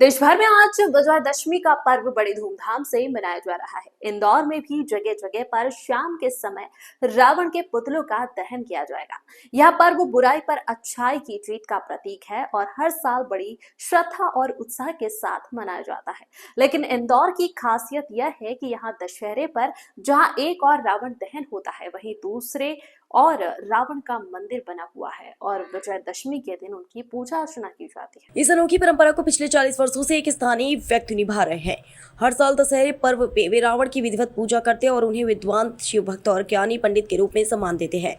देश भर में आज विजयादशमी का पर्व बड़ी धूमधाम से मनाया जा रहा है। इंदौर में भी जगह जगह पर शाम के समय रावण के पुतलों का दहन किया जाएगा। यह पर्व बुराई पर अच्छाई की जीत का प्रतीक है और हर साल बड़ी श्रद्धा और उत्साह के साथ मनाया जाता है। लेकिन इंदौर की खासियत यह है कि यहाँ दशहरे पर जहाँ एक और रावण दहन होता है, वहीं दूसरे और रावण का मंदिर बना हुआ है और विजयादशमी के दिन उनकी पूजा अर्चना की जाती है। इस अनोखी परंपरा को पिछले 40 वर्षों से एक स्थानीय व्यक्ति निभा रहे हैं। हर साल दशहरे पर्व पे वे रावण की विधिवत पूजा करते हैं और उन्हें विद्वान, शिव भक्त और ज्ञानी पंडित के रूप में सम्मान देते हैं।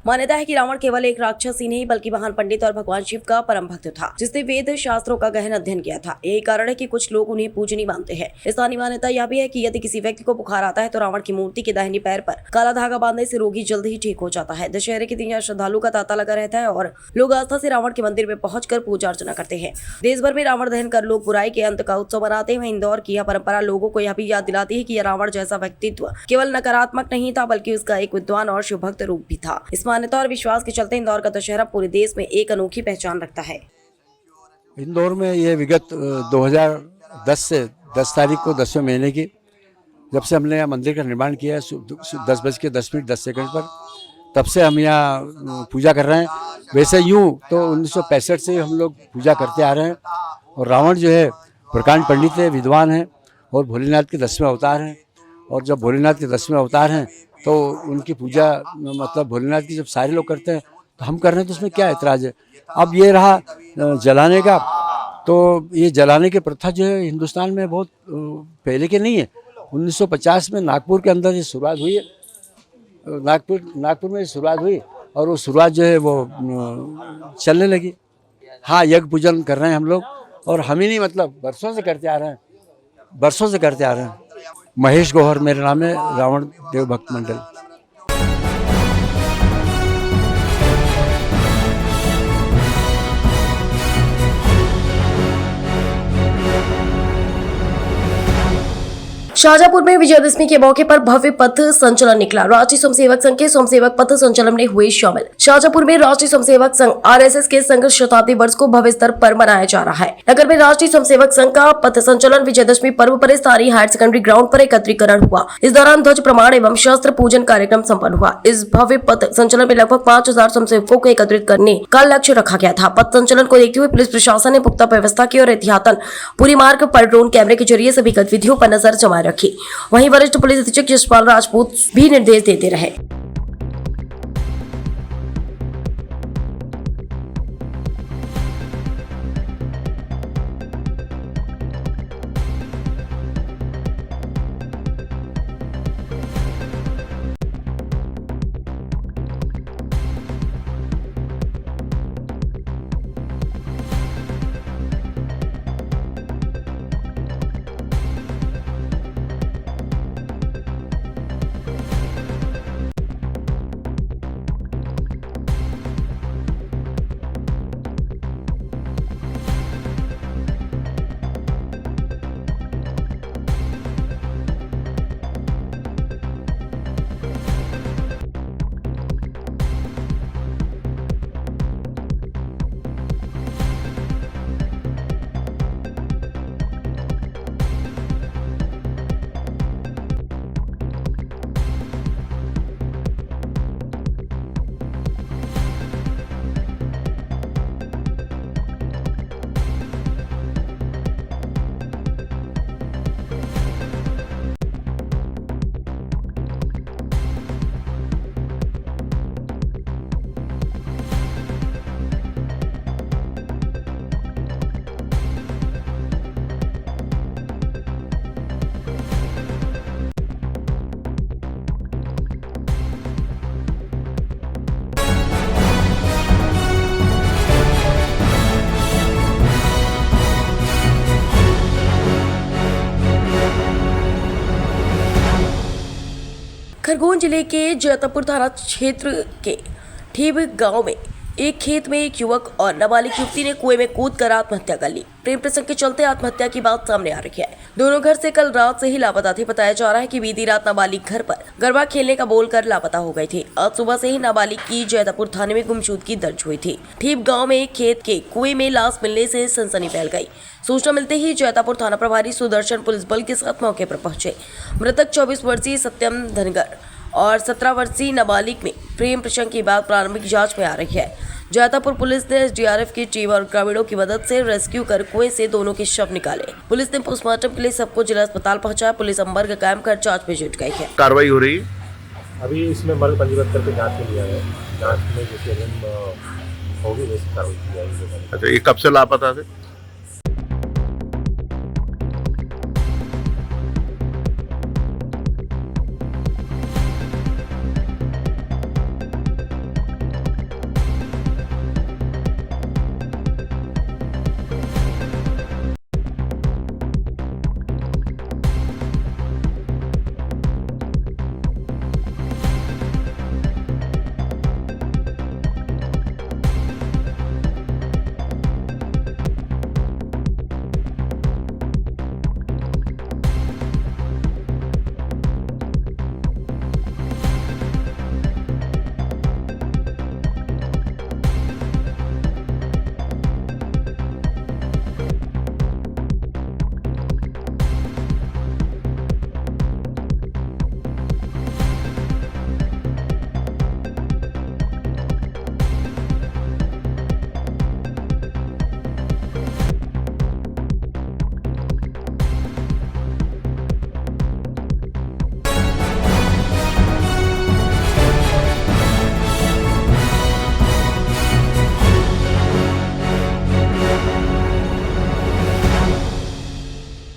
मान्यता है कि रावण केवल एक राक्षस ही नहीं बल्कि महान पंडित और भगवान शिव का परम भक्त था, जिसने वेद शास्त्रों का गहन अध्ययन किया था। यही कारण है कि कुछ लोग उन्हें पूजनीय मानते हैं। स्थानीय मान्यता यह भी है कि यदि किसी व्यक्ति को बुखार आता है तो रावण की मूर्ति के दाहिने पैर पर काला धागा बांधने से रोगी जल्द ही ठीक हो जाता है। दशहरे के दिन यहाँ श्रद्धालु का तांता लगा रहता है और लोग आस्था से रावण के मंदिर में पहुंचकर पूजा अर्चना करते हैं। देश भर में रावण दहन कर लोग बुराई के अंत का उत्सव मनाते हैं। इंदौर की यह परंपरा लोगों को यह भी याद दिलाती है कि यह रावण जैसा व्यक्तित्व केवल नकारात्मक नहीं था बल्कि उसका एक विद्वान और शिव भक्त रूप भी था। इस मान्यता और विश्वास के चलते इंदौर का दशहरा पूरे देश में एक अनोखी पहचान रखता है। इंदौर में ये विगत 2010 से 10 तारीख को 10वें महीने की जब से हमने यहाँ मंदिर का निर्माण किया है 10:10 पर, तब से हम यहाँ पूजा कर रहे हैं। वैसे यूँ तो 1965 से हम लोग पूजा करते आ रहे हैं और रावण जो है प्रकांड पंडित है, विद्वान है और भोलेनाथ के 10वें अवतार हैं। और जब भोलेनाथ के 10वें अवतार हैं तो उनकी पूजा मतलब भोलेनाथ की जब सारे लोग करते हैं तो हम कर रहे हैं, तो उसमें क्या ऐतराज़ है। अब ये रहा जलाने का, तो ये जलाने की प्रथा जो है हिंदुस्तान में बहुत पहले के नहीं है। 1950 में नागपुर के अंदर ये शुरुआत हुई है। नागपुर में ये शुरुआत हुई और वो शुरुआत जो है वो चलने लगी। हाँ, यज्ञ पूजन कर रहे हैं हम लोग और हम ही नहीं मतलब बरसों से करते आ रहे हैं। महेश गौहर मेरा नाम है, रावण देव भक्त मंडल। शाहजहांपुर में विजयादशमी के मौके पर भव्य पथ संचलन निकला। राष्ट्रीय स्वयंसेवक संघ के स्वयंसेवक पथ संचलन में हुए शामिल। शाहजहांपुर में राष्ट्रीय स्वयंसेवक संघ आरएसएस के संघ शताब्दी वर्ष को भव्य स्तर पर मनाया जा रहा है। नगर में राष्ट्रीय स्वयंसेवक संघ का पथ संचलन विजयादशमी पर्व पर स्थानीय हायर सेकेंडरी ग्राउंड पर एकत्रीकरण हुआ। इस दौरान ध्वज प्रमाण एवं शस्त्र पूजन कार्यक्रम सम्पन्न हुआ। इस भव्य पथ संचलन में लगभग 5000 स्वयंसेवकों को एकत्रित करने का लक्ष्य रखा गया था। पथ संचलन को देखते हुए पुलिस प्रशासन ने पुख्ता व्यवस्था की और एहतियातन पूरी मार्ग पर ड्रोन कैमरे के जरिए सभी गतिविधियों पर नजर जमाए रखी। वहीं वरिष्ठ पुलिस अधीक्षक यशपाल राजपूत भी निर्देश देते रहे। खरगोन जिले के जैतापुर थाना क्षेत्र के ठीब गांव में एक खेत में एक युवक और नाबालिग युवती ने कुएं में कूदकर आत्महत्या कर ली। प्रेम प्रसंग के चलते आत्महत्या की बात सामने आ रही है। दोनों घर से कल रात से ही लापता थे। बताया जा रहा है कि बीती रात नाबालिग घर पर गरबा खेलने का बोलकर लापता हो गए थे। आज सुबह से ही नाबालिग की जैतापुर थाने में गुमशुदगी दर्ज हुई थी। ठीप गांव में एक खेत के कुएं में लाश मिलने से सनसनी फैल गई। सूचना मिलते ही जैतापुर थाना प्रभारी सुदर्शन पुलिस बल के साथ मौके पर पहुंचे। मृतक 24 वर्षीय सत्यम धनगर और 17 वर्षीय नाबालिग में प्रेम प्रसंग की बात प्रारंभिक जांच में आ रही है। जैतापुर पुलिस ने एसडीआरएफ की टीम और ग्रामीणों की मदद से रेस्क्यू कर कुएं से दोनों के शव निकाले। पुलिस ने पोस्टमार्टम के लिए सबको जिला अस्पताल पहुंचाया। पुलिस अंबर्ग कायम कर जांच में जुट गई है। कार्रवाई हो रही है अभी इसमें मर्ग पंजीबद्ध करके जांच में लिया है। जांच में जैसे अगर होगी वैसे कार्रवाई की जाएगी। अच्छा, ये कब से लापता थे?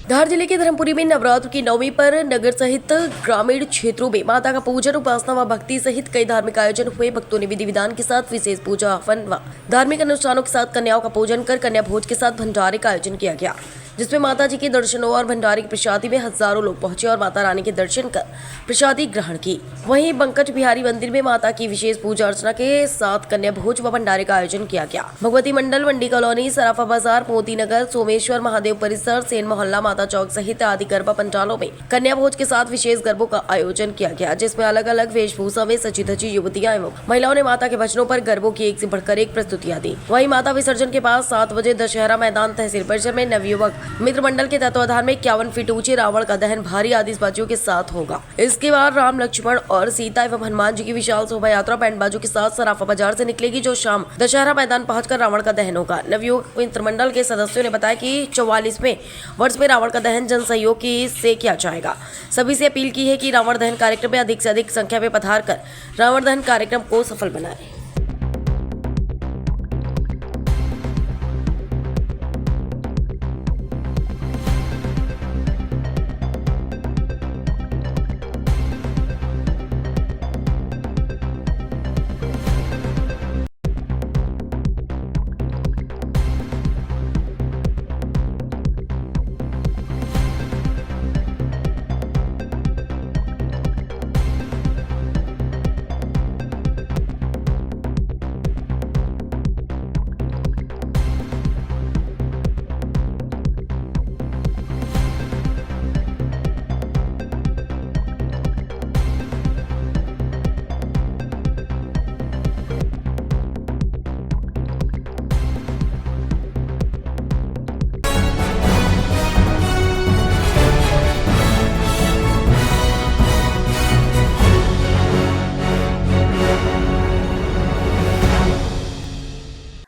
धार जिले के धर्मपुरी में नवरात्र की नवमी पर नगर सहित ग्रामीण क्षेत्रों में माता का पूजन, उपासना व भक्ति सहित कई धार्मिक आयोजन हुए। भक्तों ने विधि विधान के साथ विशेष पूजा हवन व धार्मिक अनुष्ठानों के साथ कन्याओं का पूजन कर कन्या भोज के साथ भंडारे का आयोजन किया गया, जिसमें माता जी के दर्शनों और भंडारे की प्रसादी में हजारों लोग पहुंचे और माता रानी के दर्शन कर प्रसादी ग्रहण की। वहीं बंकट बिहारी मंदिर में माता की विशेष पूजा अर्चना के साथ कन्या भोज व भंडारे का आयोजन किया गया। भगवती मंडल, मंडी कॉलोनी, सराफा बाजार, मोती नगर, सोमेश्वर महादेव परिसर, सेन मोहल्ला, माता चौक सहित आदि गरबा पंडालों में कन्या भोज के साथ विशेष गरबों का आयोजन किया गया, जिसमें अलग अलग वेशभूषा में सजी धजी युवतियां एवं महिलाओं ने माता के भजनों पर गरबों की एक से बढ़कर एक प्रस्तुतियां दी। वहीं माता विसर्जन के बाद 7 बजे दशहरा मैदान तहसील परिसर में नवयुवक मित्र मंडल के तत्वाधान में 51 फीट ऊंचे रावण का दहन भारी आतिशबाजियों के साथ होगा। इसके बाद राम, लक्ष्मण और सीता एवं हनुमान जी की विशाल शोभा यात्रा बैंड बाजों के साथ सराफा बाजार से निकलेगी, जो शाम दशहरा मैदान पहुंचकर रावण का दहन होगा। नवयुवक मित्र मंडल के सदस्यों ने बताया कि 44वें वर्ष में रावण का दहन जन सहयोग से किया जाएगा। सभी से अपील की है कि रावण दहन कार्यक्रम में अधिक से अधिक संख्या में पधार कर रावण दहन कार्यक्रम को सफल बनाए।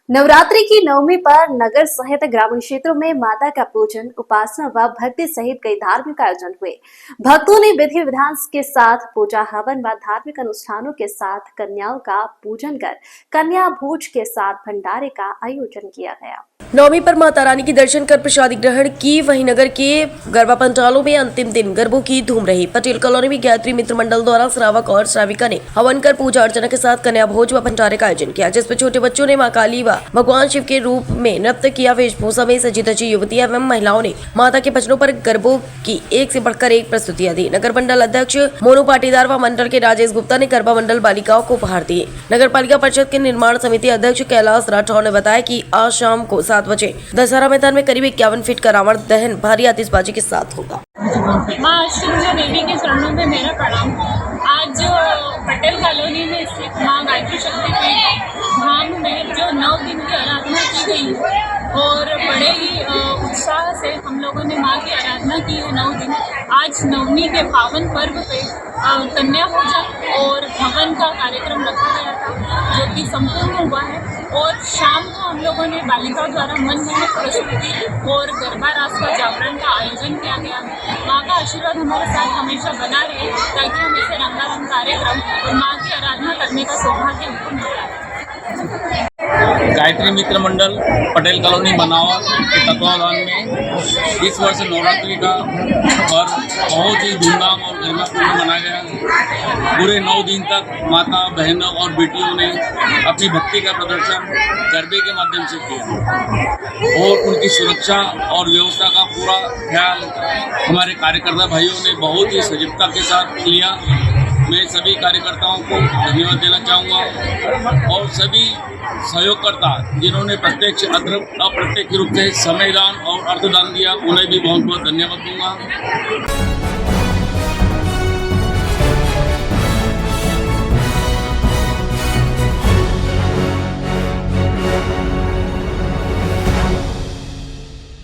नवरात्रि की नवमी पर नगर सहित ग्रामीण क्षेत्रों में माता का पूजन, उपासना व भक्ति सहित कई धार्मिक आयोजन हुए। भक्तों ने विधि विधान के साथ पूजा हवन व धार्मिक अनुष्ठानों के साथ कन्याओं का पूजन कर कन्या भोज के साथ भंडारे का आयोजन किया गया। नवमी पर माता रानी के दर्शन कर प्रसादी ग्रहण की। वहीं नगर के गरबा पंडालों में अंतिम दिन गरबों की धूम रही। पटेल कॉलोनी में गायत्री मित्र मंडल द्वारा श्रावक और श्राविका ने हवन कर पूजा अर्चना के साथ कन्या भोज व भंडारे का आयोजन किया, जिसमें छोटे बच्चों ने मां काली व भगवान शिव के रूप में नृत्य किया। वेशभूषा में सजी धजी युवतियां एवं महिलाओं ने माता के भजनों पर गरबों की एक से बढ़कर एक प्रस्तुतियां दी। नगर मंडल अध्यक्ष मोनू पाटीदार व मंडल के राजेश गुप्ता ने गरबा मंडल बालिकाओं को उपहार दिए। नगर पालिका परिषद के निर्माण समिति अध्यक्ष कैलाश राठौर ने बताया कि आज शाम को 7 बजे दशहरा मैदान में करीब 51 फीट का रावण दहन भारी आतिशबाजी के साथ होगा। माँ अष्टभुजा देवी के चरणों में मेरा प्रणाम। आज पटेल कॉलोनी में स्थित माँ गायत्री शक्तिपीठ धाम में जो 9 दिन की आराधना की गई है और बड़े ही उत्साह से हम लोगों ने माँ की आराधना की है 9 दिन। आज नवमी के पावन पर्व पे कन्या पूजा और हवन का कार्यक्रम रखा गया था जो कि संपूर्ण हुआ है और शाम को हम लोगों ने बालिकाओं द्वारा मनमोहक प्रस्तुति और गरबा रास का जागरण का आयोजन किया गया। माँ का आशीर्वाद हमारे साथ हमेशा बना रहे ताकि हम ऐसे रंगारंग कार्यक्रम और माँ की आराधना करने का सौभाग्य हमको मिला है। गायत्री मित्र मंडल पटेल कॉलोनी बनावा के तत्वावधान में इस वर्ष नवरात्रि का पर्व बहुत ही धूमधाम और गरिमापूर्ण मनाया गया। पूरे 9 दिन तक माता बहनों और बेटियों ने अपनी भक्ति का प्रदर्शन गरबे के माध्यम से किया और उनकी सुरक्षा और व्यवस्था का पूरा ख्याल हमारे कार्यकर्ता भाइयों ने बहुत ही सजगता के साथ लिया। मैं सभी कार्यकर्ताओं को धन्यवाद देना चाहूँगा और सभी सहयोगकर्ता जिन्होंने प्रत्यक्ष अप्रत्यक्ष रूप से समय दान और अर्थदान दिया उन्हें भी बहुत बहुत धन्यवाद दूंगा।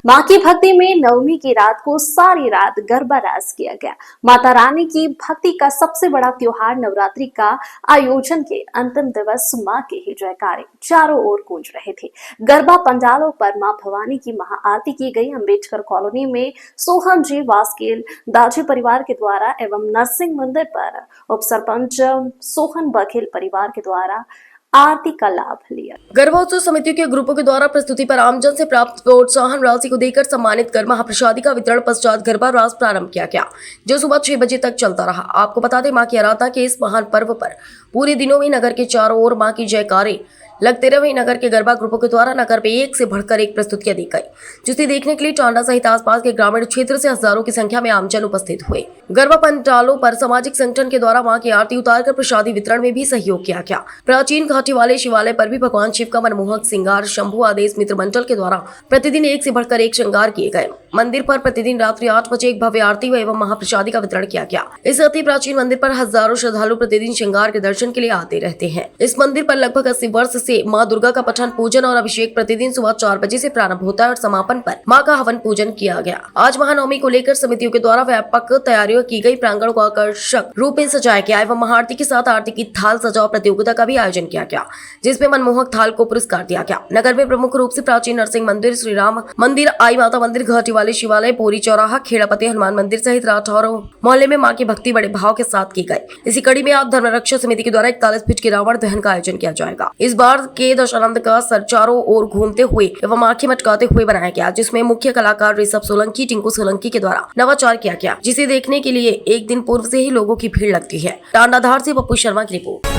मां की भक्ति में नवमी की रात को सारी रात गरबा रास किया गया। माता रानी की भक्ति का सबसे बड़ा त्योहार नवरात्रि का आयोजन के अंतिम दिवस मां के ही जयकारे चारों ओर गूंज रहे थे। गरबा पंडालों पर मां भवानी की महाआरती की गई। अंबेडकर कॉलोनी में सोहन जी वास्केल दाजी परिवार के द्वारा एवं नरसिंह मंदिर पर उप सरपंच सोहन बघेल परिवार के द्वारा आरती का लाभ लिया। गरबा उत्सव समितियों के ग्रुपों के द्वारा प्रस्तुति पर आमजन से प्राप्त प्रोत्साहन राशि को देकर सम्मानित कर महाप्रसादी का वितरण पश्चात गरबा रास प्रारंभ किया गया जो सुबह 6 बजे तक चलता रहा। आपको बता दें मां की आराधना के इस महान पर्व पर पूरे दिनों में नगर के चारों ओर मां की जयकारे लगते रहे। नगर के गरबा ग्रुपों के द्वारा नगर में एक से बढ़कर एक प्रस्तुतियां दी गई जिसे देखने के लिए टांडा सहित आसपास के ग्रामीण क्षेत्र से हजारों की संख्या में आमजन उपस्थित हुए। गरबा पंडालों पर सामाजिक संगठन के द्वारा मां की आरती उतारकर प्रसादी वितरण में भी सहयोग किया गया। प्राचीन घाटी वाले शिवालय पर भी भगवान शिव का मनमोहक श्रृंगार शंभु आदेश मित्र मंडल के द्वारा प्रतिदिन एक से बढ़कर एक श्रृंगार किए गए। मंदिर पर प्रतिदिन रात्रि 8 बजे एक भव्य आरती एवं महाप्रसादी का वितरण किया गया। इस अति प्राचीन मंदिर पर हजारों श्रद्धालु प्रतिदिन श्रृंगार के दर्शन के लिए आते रहते हैं। इस मंदिर पर लगभग 80 वर्ष से मां दुर्गा का पठन पूजन और अभिषेक प्रतिदिन सुबह 4 बजे से प्रारंभ होता है और समापन पर मां का हवन पूजन किया गया। आज महानवमी को लेकर समितियों के द्वारा व्यापक तैयारियां की गई। प्रांगण को आकर्षक रूप में सजाया गया एवं महाआरती के साथ आरती की थाल सजाओ प्रतियोगिता का भी आयोजन किया गया जिसमें मनमोहक थाल को पुरस्कार दिया गया। नगर में प्रमुख रूप से प्राचीन नरसिंह मंदिर, श्री राम मंदिर, आई माता मंदिर, घाटी वाले शिवालय, पोरी चौराहा, खेड़ापति हनुमान मंदिर सहित राठौर मोहल्ले में मां की भक्ति बड़े भाव के साथ की गई। इसी कड़ी में आप धर्म रक्षा समिति के द्वारा 41 फीट के रावण दहन का आयोजन किया जाएगा। इस बार के दशानंद का सर चारों ओर घूमते हुए एवं आंखें मटकाते हुए बनाया गया जिसमें मुख्य कलाकार ऋषभ सोलंकी, टिंकू सोलंकी के द्वारा नवाचार किया गया जिसे देखने के लिए एक दिन पूर्व से ही लोगों की भीड़ लगती है। टांडाधार से पप्पू शर्मा की रिपोर्ट।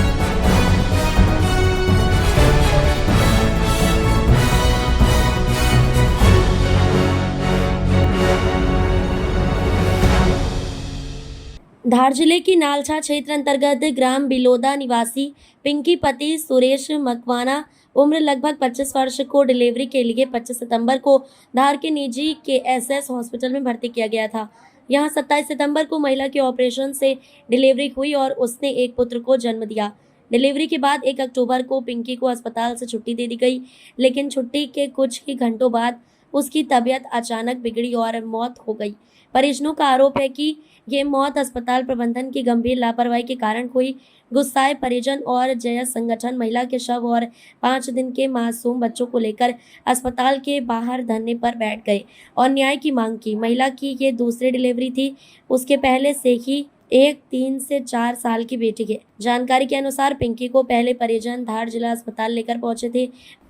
धार जिले की नालछा क्षेत्र अंतर्गत ग्राम बिलोदा निवासी पिंकी पति सुरेश मकवाना उम्र लगभग 25 वर्ष को डिलीवरी के लिए 25 सितंबर को धार के निजी KSS हॉस्पिटल में भर्ती किया गया था। यहां 27 सितंबर को महिला के ऑपरेशन से डिलीवरी हुई और उसने एक पुत्र को जन्म दिया। डिलीवरी के बाद 1 अक्टूबर को पिंकी को अस्पताल से छुट्टी दे दी गई, लेकिन छुट्टी के कुछ ही घंटों बाद उसकी तबीयत अचानक बिगड़ी और मौत हो गई। परिजनों का आरोप है कि ये मौत अस्पताल प्रबंधन की गंभीर लापरवाही के कारण हुई। गुस्साए परिजन और जयस संगठन महिला के शव और 5 दिन के मासूम बच्चों को लेकर अस्पताल के बाहर धरने पर बैठ गए और न्याय की मांग की। महिला की ये दूसरी डिलीवरी थी। उसके पहले से ही एक 3 से 4 साल की बेटी है। जानकारी के अनुसार पिंकी को पहले परिजन धार जिला अस्पताल लेकर पहुंचे थे।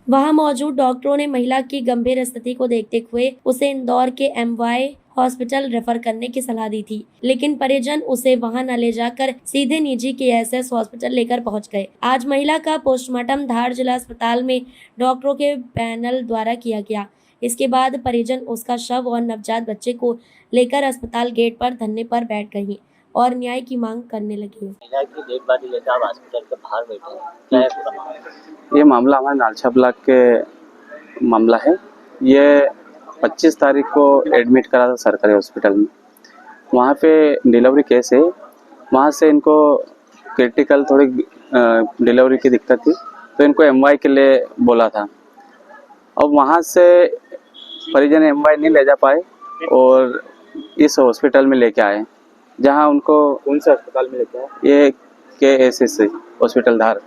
वहां मौजूद डॉक्टरों ने महिला की गंभीर स्थिति को देखते हुए उसे इंदौर के MY हॉस्पिटल रेफर करने की सलाह दी थी, लेकिन परिजन उसे वहां न ले जाकर सीधे निजी KSS हॉस्पिटल लेकर पहुंच गए। आज महिला का पोस्टमार्टम धार जिला अस्पताल में डॉक्टरों के पैनल द्वारा किया गया। इसके बाद परिजन उसका शव और नवजात बच्चे को लेकर अस्पताल गेट पर धरने पर बैठ गई और न्याय की मांग करने लगी। महिला की डेड बॉडी लेकर आप हॉस्पिटल के बाहर बैठे हैं, क्या है पूरा मामला? ये मामला हमारे नालछा ब्लॉक के मामला है। ये 25 तारीख को एडमिट करा था सरकारी हॉस्पिटल में। वहाँ पे डिलीवरी केस है। वहाँ से इनको क्रिटिकल थोड़ी डिलीवरी की दिक्कत थी, तो इनको MY के लिए बोला था। अब वहाँ से परिजन MY नहीं ले जा पाए और इस हॉस्पिटल में लेके आए, जहाँ उनको कौन से अस्पताल में लेके आए? ये KSS हॉस्पिटल धार।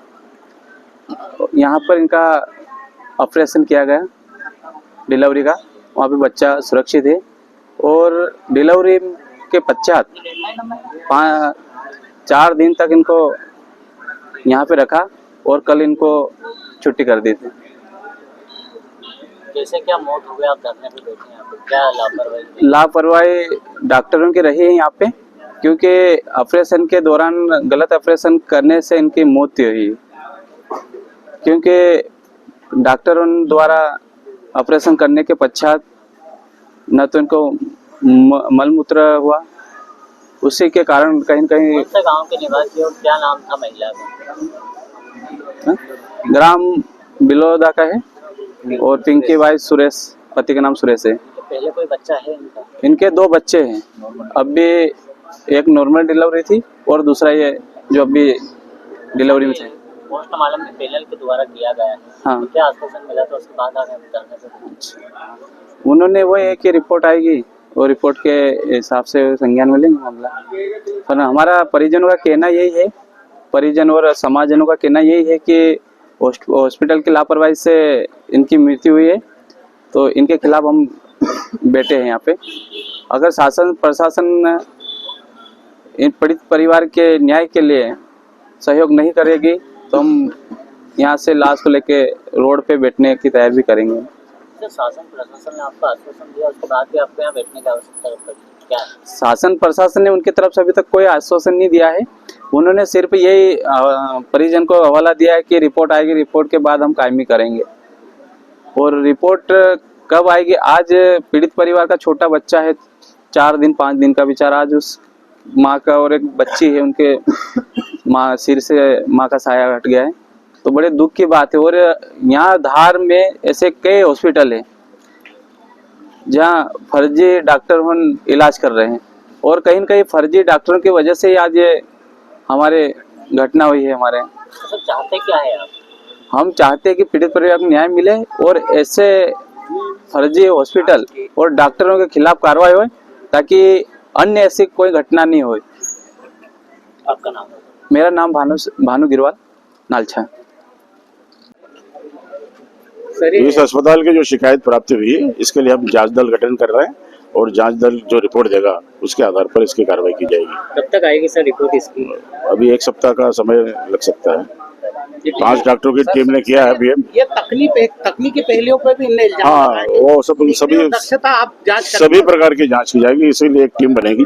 यहाँ पर इनका ऑपरेशन किया गया डिलीवरी का। वहाँ पे बच्चा सुरक्षित है और डिलीवरी के पश्चात 4 दिन तक इनको यहाँ पे रखा और कल इनको छुट्टी कर दी थी। कैसे क्या मौत हो गया? आप धरने पे बैठे हैं, यहाँ पे क्या लापरवाही? लापरवाही डॉक्टरों की रही है यहाँ पे, क्योंकि ऑपरेशन के दौरान गलत ऑपरेशन करने से इनकी मौत हुई। क्योंकि डॉक्टरों द्वारा ऑपरेशन करने के पश्चात न तो इनको मलमूत्र हुआ, उसी के कारण कहीं न कहीं। कौन से गांव के निवासी और क्या नाम था महिला का? ग्राम बिलोदा का है और पिंकी बाई सुरेश, पति का नाम सुरेश है। पहले कोई बच्चा है इनका? इनके 2 बच्चे हैं। अभी एक नॉर्मल डिलीवरी थी और दूसरा ये जो अभी डिलीवरी में थे। पोस्टमार्टम में पैनल के द्वारा किया गया है। हाँ। तो क्या आश्वासन मिला था उसके बाद आगे धरने पे? उन्होंने वो है कि रिपोर्ट आएगी और रिपोर्ट के हिसाब से संज्ञान में लेंगे मामला। पर हमारा परिजनों का कहना यही है, परिजन और समाजजनों का कहना यही है कि हॉस्पिटल की लापरवाही से इनकी मृत्यु हुई है, तो इनके खिलाफ हम बैठे हैं यहाँ पे। अगर शासन प्रशासन इन पीड़ित परिवार के न्याय के लिए सहयोग नहीं करेगी तो हम यहाँ से लाश को लेके रोड पे बैठने की तैयारी भी करेंगे। शासन प्रशासन ने आपको आश्वासन दिया, उसके बाद भी आपको यहाँ बैठने की आवश्यकता पड़ी क्या? शासन प्रशासन ने उनकी तरफ से अभी तक कोई आश्वासन नहीं दिया है। उन्होंने सिर्फ यही परिजन को हवाला दिया है कि रिपोर्ट आएगी, रिपोर्ट के बाद हम कायमी करेंगे। और रिपोर्ट कब आएगी? आज पीड़ित परिवार का छोटा बच्चा है, 4 दिन 5 दिन का बेचारा, आज उस माँ का और एक बच्ची है, उनके माँ सिर से माँ का साया हट गया है, तो बड़े दुख की बात है। और यहाँ धार में ऐसे कई हॉस्पिटल है जहाँ फर्जी डॉक्टर इलाज कर रहे हैं और कहीं न कहीं फर्जी डॉक्टरों की वजह से आज ये हमारे घटना हुई है। हमारे तो चाहते क्या है आप? हम चाहते हैं कि पीड़ित परिवार को न्याय मिले और ऐसे फर्जी हॉस्पिटल और डॉक्टरों के खिलाफ कार्रवाई हो, ताकि अन्य ऐसी कोई घटना नहीं हो। आपका नाम? मेरा नाम भानु गिरवाल, नालछा। इस अस्पताल की जो शिकायत प्राप्त हुई है, इसके लिए हम जांच दल गठन कर रहे हैं और जांच दल जो रिपोर्ट देगा उसके आधार पर इसकी कार्रवाई की जाएगी। कब तक आएगी सर रिपोर्ट इसकी? अभी 1 सप्ताह का समय लग सकता है। 5 डॉक्टरों की टीम ने किया है अभी। ये तकनीकी पहलुओं पर भी इल्जाम हाँ, लगा है। वो दक्षता आप जांच सभी प्रकार की जांच की जाएगी, इसीलिए एक टीम बनेगी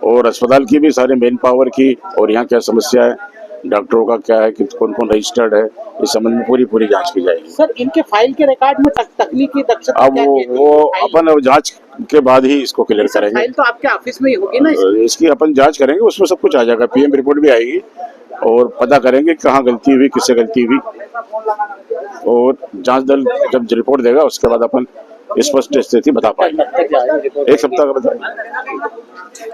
और अस्पताल की भी सारे मेन पावर की और यहाँ क्या समस्या है, डॉक्टरों का क्या है, कि कौन कौन रजिस्टर्ड है, इस संबंध में पूरी जांच की जाएगी। सर, इनके फाइल के रिकॉर्ड में तकनीकी दक्षता अब वो अपन जांच के बाद ही इसको क्लियर करेंगे। फाइल तो आपके ऑफिस में ही होगी ना? इसकी अपन जांच करेंगे, उसमें सब कुछ आ जाएगा। PM रिपोर्ट भी आएगी और पता करेंगे कहाँ गलती हुई, किससे गलती हुई, और जांच दल जब रिपोर्ट देगा उसके बाद अपन स्पष्ट स्थिति बता पाएंगे। 1 सप्ताह का बताएंगे।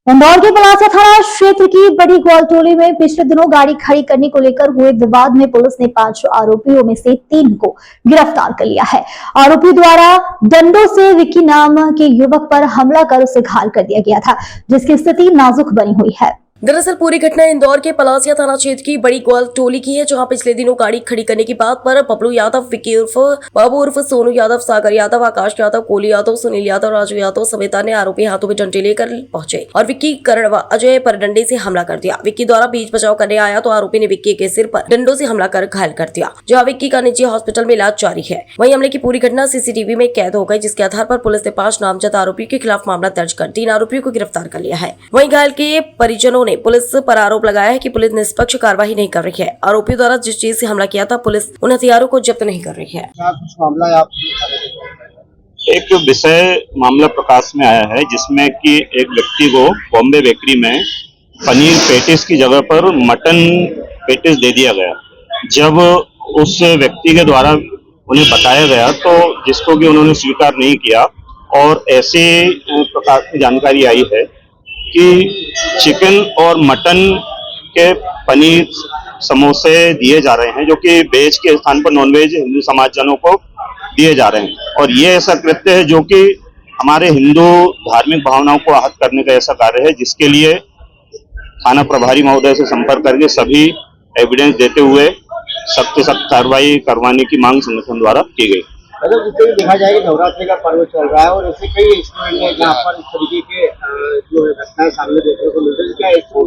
इंदौर के पलासा थाना क्षेत्र की बड़ी ग्वालटोली में पिछले दिनों गाड़ी खड़ी करने को लेकर हुए विवाद में पुलिस ने 5 आरोपियों में से 3 को गिरफ्तार कर लिया है। आरोपी द्वारा डंडों से विक्की नाम के युवक पर हमला कर उसे घायल कर दिया गया था, जिसकी स्थिति नाजुक बनी हुई है। दरअसल पूरी घटना इंदौर के पलासिया थाना क्षेत्र की बड़ी ग्वाल टोली की है, जहां पिछले दिनों गाड़ी खड़ी करने की बात पर बबलू यादव, विक्की उर्फ बाबू उर्फ सोनू यादव, सागर यादव, आकाश यादव, कोली यादव, सुनील यादव, राजू यादव समेत अन्य आरोपी हाथों में डंडे लेकर पहुंचे और विक्की, करण व अजय पर डंडे से हमला कर दिया। विक्की द्वारा बीच बचाव करने आया तो आरोपी ने विक्की के सिर पर डंडों से हमला कर घायल कर दिया, जहाँ विक्की का निजी हॉस्पिटल में इलाज जारी है। वहीं हमले की पूरी घटना सीसीटीवी में कैद हो गई, जिसके आधार पर पुलिस ने 5 नामजद आरोपियों के खिलाफ मामला दर्ज कर 3 आरोपियों को गिरफ्तार कर लिया है। वहीं घायल के परिजनों ने पुलिस पर आरोप लगाया है कि पुलिस निष्पक्ष कार्रवाई नहीं कर रही है। आरोपियों द्वारा जिस चीज से हमला किया था, पुलिस उन हथियारों को जब्त नहीं कर रही है। एक विषय मामला प्रकाश में आया है, जिसमें कि एक व्यक्ति को बॉम्बे बेकरी में पनीर पेटिस की जगह पर मटन पेटिस दे दिया गया। जब उस व्यक्ति के द्वारा उन्हें बताया गया तो जिसको कि उन्होंने स्वीकार नहीं किया, और ऐसे प्रकार की जानकारी आई है कि चिकन और मटन के पनीर समोसे दिए जा रहे हैं, जो कि वेज के स्थान पर नॉनवेज हिंदू समाजजनों को दिए जा रहे हैं। और ये ऐसा कृत्य है जो कि हमारे हिंदू धार्मिक भावनाओं को आहत करने का ऐसा कार्य है, जिसके लिए थाना प्रभारी महोदय से संपर्क करके सभी एविडेंस देते हुए सख्त से सख्त कार्रवाई करवाने की मांग संगठन द्वारा की गई। अगर जिससे भी देखा जाए कि नवरात्रि का पर्व चल रहा है और ऐसे कई इंस्टीट्यूट है जहाँ पर इस तरीके के जो है घटनाएं सामने देखने को मिल रही है, क्या इसको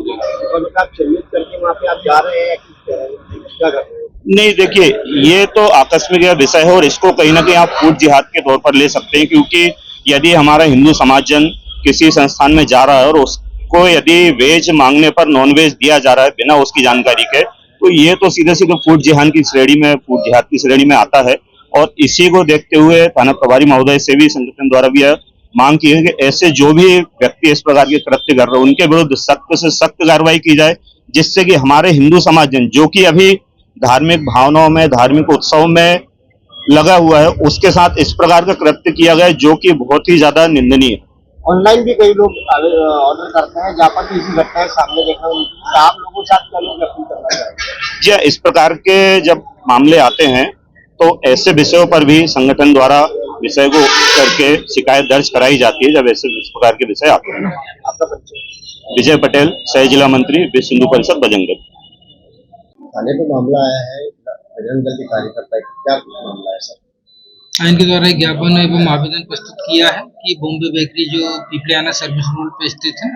आप चिन्हित करके वहाँ पे आप जा रहे हैं, क्या कर रहे हैं? नहीं, देखिए, ये तो आकस्मिक विषय है और इसको कहीं ना कहीं आप फूट जिहाद के तौर पर ले सकते हैं, क्योंकि यदि हमारा हिंदू समाजजन किसी संस्थान में जा रहा है और उसको यदि वेज मांगने पर नॉन वेज दिया जा रहा है बिना उसकी जानकारी के, तो ये तो सीधे सीधे फूट जिहाद की श्रेणी में आता है। और इसी को देखते हुए थाना प्रभारी महोदय से भी संगठन द्वारा भी यह मांग की है कि ऐसे जो भी व्यक्ति इस प्रकार के कृत्य कर रहे हैं उनके विरुद्ध सख्त से सख्त कार्रवाई की जाए, जिससे कि हमारे हिंदू समाजजन जो कि अभी धार्मिक भावनाओं में, धार्मिक उत्सव में लगा हुआ है, उसके साथ इस प्रकार का कृत्य किया गया जो कि बहुत ही ज्यादा निंदनीय है। ऑनलाइन भी कई लोग ऑर्डर करते हैं जहाँ पर किसी घटना सामने देखा, आप लोगों के साथ क्या लोग अपील करना चाहेंगे? जी, इस प्रकार के जब मामले आते हैं तो ऐसे विषयों पर भी संगठन द्वारा विषय को करके शिकायत दर्ज कराई जाती है जब ऐसे इस प्रकार के विषय आते हैं। आपका परिचय? विजय पटेल, सह जिला मंत्री, विश्व हिंदू परिषद बजंगर। थाने पे मामला आया है, बजरंग दल के कार्यकर्ता, क्या मामला है सर? इनके द्वारा एक ज्ञापन एवं आवेदन प्रस्तुत किया है कि बॉम्बे बेकरी जो पिपलियाना सर्विस रोड पे स्थित है,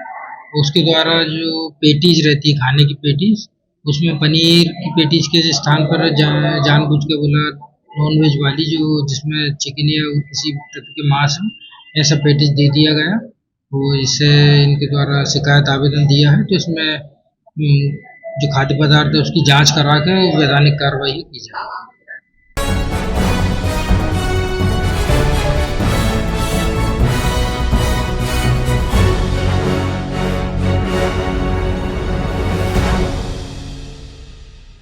उसके द्वारा जो पेटीज रहती है, खाने की पेटीज, उसमें पनीर की पेटीज के स्थान पर जानबूझ के बोला नॉनवेज वाली जो जिसमें चिकन या किसी प्रकार के मांस है, ऐसा पेटीज दे दिया गया। तो इससे इनके द्वारा शिकायत आवेदन दिया है, तो इसमें जो खाद्य पदार्थ है उसकी जांच करा के वैधानिक कार्रवाई की जाएगी।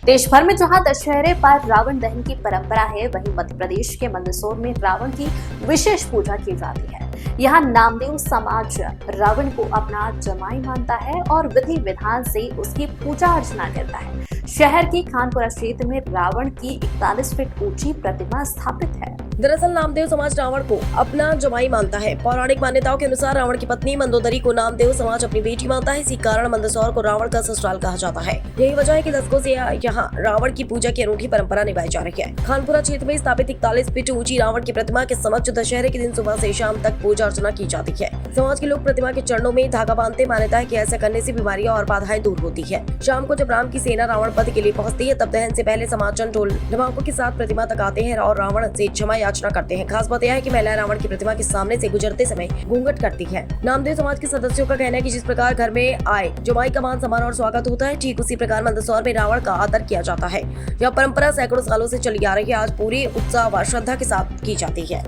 देश भर में जहां दशहरे पर रावण दहन की परंपरा है, वहीं मध्य प्रदेश के मंदसौर में रावण की विशेष पूजा की जाती है। यहाँ नामदेव समाज रावण को अपना जमाई मानता है और विधि विधान से उसकी पूजा अर्चना करता है। शहर के खानपुरा क्षेत्र में रावण की 41 फीट ऊंची प्रतिमा स्थापित है। दरअसल नामदेव समाज रावण को अपना जमाई मानता है। पौराणिक मान्यताओं के अनुसार रावण की पत्नी मंदोदरी को नामदेव समाज अपनी बेटी मानता है। इसी कारण मंदसौर को रावण का ससुराल कहा जाता है। यही वजह है कि दशकों से यहाँ रावण की पूजा की अनूठी परंपरा निभाई जा रही है। खानपुरा क्षेत्र में स्थापित 41 फीट ऊंची रावण की प्रतिमा के समक्ष दशहरे के दिन सुबह से शाम तक पूजा अर्चना की जाती है। समाज के लोग प्रतिमा के चरणों में धागा बांधते, मान्यता है कि ऐसा करने से बीमारियां और बाधाएं दूर होती है। शाम को जब राम की सेना रावण वध के लिए पहुंचती है, तब दहन से पहले समाजजन ढोल ढमाकों के साथ प्रतिमा तक आते हैं और रावण से क्षमा याचना करते हैं। खास बात यह है कि महिलाएं रावण की प्रतिमा के सामने से गुजरते समय घूंघट करती है। नामदेव समाज के सदस्यों का कहना है कि जिस प्रकार घर में आए जमाई का मान सम्मान और स्वागत होता है, ठीक उसी प्रकार मंदसौर में रावण का आदर किया जाता है। यह परंपरा सैकड़ों सालों से चली आ रही है, आज पूरी उत्साह व श्रद्धा के साथ की जाती है।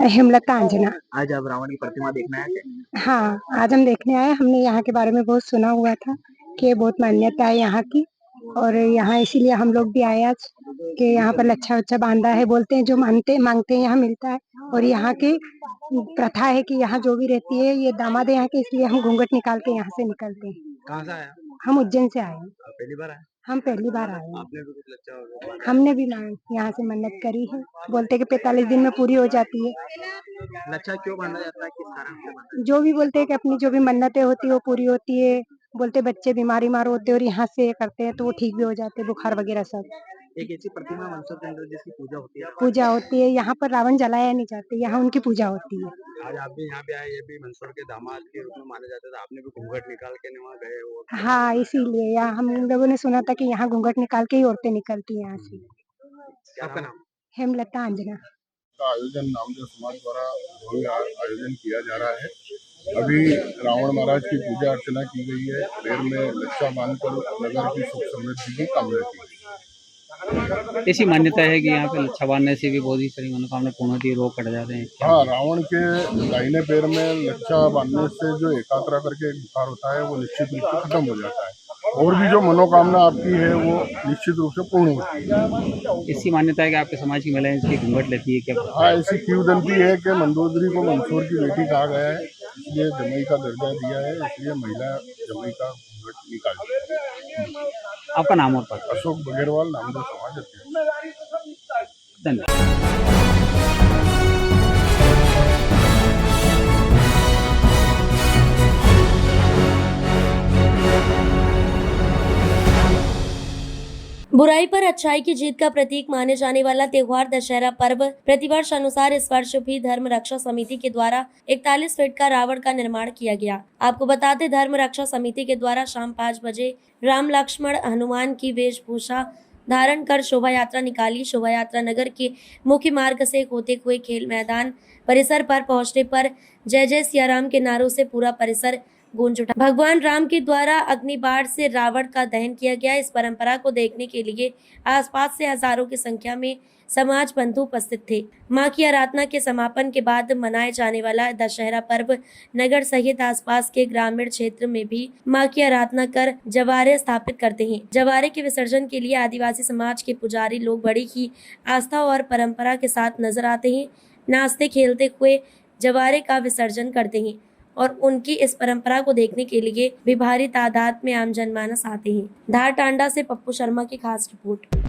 हेमलता अंजना। आज आप रावण की प्रतिमा देखने आए थे? हाँ, आज हम देखने आए। हमने यहाँ के बारे में बहुत सुना हुआ था कि बहुत मान्यता है यहाँ की, और यहाँ इसीलिए हम लोग भी आए आज कि यहाँ पर लच्छा वच्छा बांधा है, बोलते हैं जो मांगते हैं यहाँ मिलता है। और यहाँ की प्रथा है कि यहाँ जो भी रहती है, ये दामाद है यहाँ के, इसलिए हम घूंघट निकाल के यहाँ से निकलते हैं। कहाँ से आए? हम उज्जैन से आए हैं। पहली बार आए? हम पहली बार आए हैं। आपने भी कुछ लच्छा होगा? हमने भी यहाँ से मन्नत करी है, बोलते कि 45 दिन में पूरी हो जाती है। लच्छा क्यों बांधा जाता है, किस कारण से बांधा? जो भी बोलते हैं कि अपनी जो भी मन्नतें होती है वो पूरी होती है, बोलते बच्चे बीमार होते हैं और यहाँ से करते हैं तो वो ठीक भी हो जाते हैं, बुखार वगैरह सब। एक ऐसी प्रतिमा मंदिर के अंदर जिसकी पूजा होती है यहाँ पर, रावण जलाया नहीं जाते, यहाँ उनकी पूजा होती है। आज आप भी यहाँ पे आए, ये भी मंसूर के दामाद के रूप में माने जाते थे, आपने भी घूंघट निकाल के वहाँ गए हो। हाँ, इसीलिए यहाँ हम लोगों ने सुना था कि यहाँ घूंघट निकाल के ही औरतें निकलती हैं यहाँ से। आपका नाम? हेमलता अंजना। का आयोजन नामदेव समाज द्वारा भव्य आयोजन किया जा रहा है। अभी रावण महाराज की पूजा अर्चना की गई है। पैर में लच्छा बांधकर नगर की सुख समृद्धि की कामना की गई। ऐसी मान्यता है कि यहाँ पे लच्छा बांधने से भी बहुत ही सारी मनोकामना पूर्ण होती है, रोग कट जाते हैं। हाँ, रावण के दाहिने पैर में लच्छा बांधने से जो एकात्रा करके एक बुखार होता है वो निश्चित रूप से खत्म हो जाता है और भी जो मनोकामना आपकी है वो निश्चित रूप से पूर्ण होती है। ऐसी मान्यता है कि आपके समाज की महिलाएं इसकी घूंघट लेती है क्या? हाँ, ऐसी किंवदंती है कि मंदोदरी को मंसूर की बेटी कहा गया है, इसलिए जमुई का दर्जा दिया है, इसलिए महिला जमुई का घूंघट निकालती है। आपका नाम और पता? अशोक बघेरवाल, नामदेव समाज अध्यक्ष। धन्यवाद। बुराई पर अच्छाई की जीत का प्रतीक माने जाने वाला त्योहार दशहरा पर्व प्रतिवर्ष अनुसार इस वर्ष भी धर्म रक्षा समिति के द्वारा 41 फीट का रावण का निर्माण किया गया। आपको बताते धर्म रक्षा समिति के द्वारा शाम 5 बजे राम लक्ष्मण हनुमान की वेशभूषा धारण कर शोभा यात्रा निकाली। शोभा यात्रा नगर के मुख्य मार्ग से होते हुए खेल मैदान परिसर पर पहुंचने पर जय जय सिया राम के नारों से पूरा परिसर गूंज उठा। भगवान राम के द्वारा अग्निबाण से रावण का दहन किया गया। इस परंपरा को देखने के लिए आसपास से हजारों की संख्या में समाज बंधु उपस्थित थे। मां की आराधना के समापन के बाद मनाए जाने वाला दशहरा पर्व नगर सहित आसपास के ग्रामीण क्षेत्र में भी मां की आराधना कर जवारे स्थापित करते हैं। जवारे के विसर्जन के लिए आदिवासी समाज के पुजारी लोग बड़ी ही आस्था और परंपरा के साथ नजर आते हैं। नाचते खेलते हुए जवारे का विसर्जन करते हैं और उनकी इस परंपरा को देखने के लिए भी भारी तादाद में आम जनमानस आते हैं। धार टांडा से पप्पू शर्मा की खास रिपोर्ट।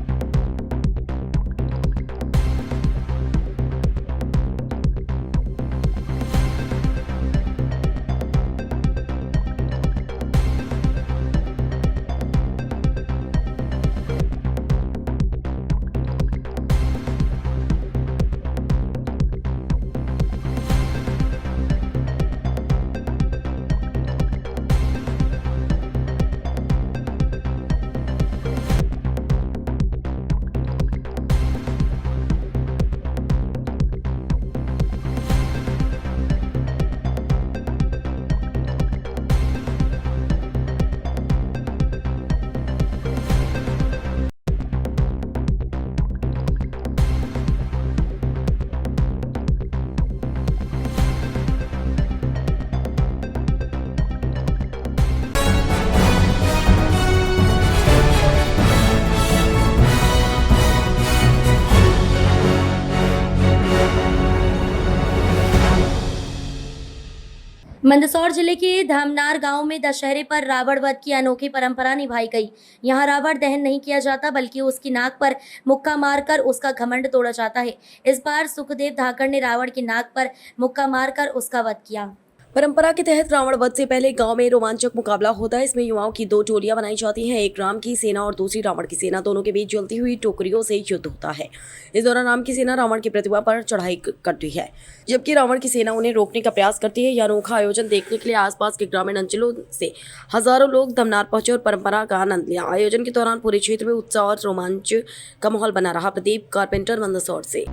मंदसौर जिले के धामनार गांव में दशहरे पर रावण वध की अनोखी परंपरा निभाई गई। यहां रावण दहन नहीं किया जाता बल्कि उसकी नाक पर मुक्का मारकर उसका घमंड तोड़ा जाता है। इस बार सुखदेव धाकड़ ने रावण की नाक पर मुक्का मारकर उसका वध किया। परंपरा के तहत रावण वध से पहले गांव में रोमांचक मुकाबला होता है। इसमें युवाओं की 2 टोलियां बनाई जाती हैं। एक राम की सेना और दूसरी रावण की सेना, दोनों के बीच जलती हुई टोकरियों से युद्ध होता है। इस दौरान राम की सेना रावण की प्रतिमा पर चढ़ाई करती है, जबकि रावण की सेना उन्हें रोकने का प्रयास करती है। यह अनोखा आयोजन देखने के लिए आसपास के ग्रामीण अंचलों से हजारों लोग धमनार पहुंचे और परंपरा का आनंद लिया। आयोजन के दौरान पूरे क्षेत्र में उत्साह और रोमांच का माहौल बना रहा। प्रदीप कारपेंटर, मंदसौर से।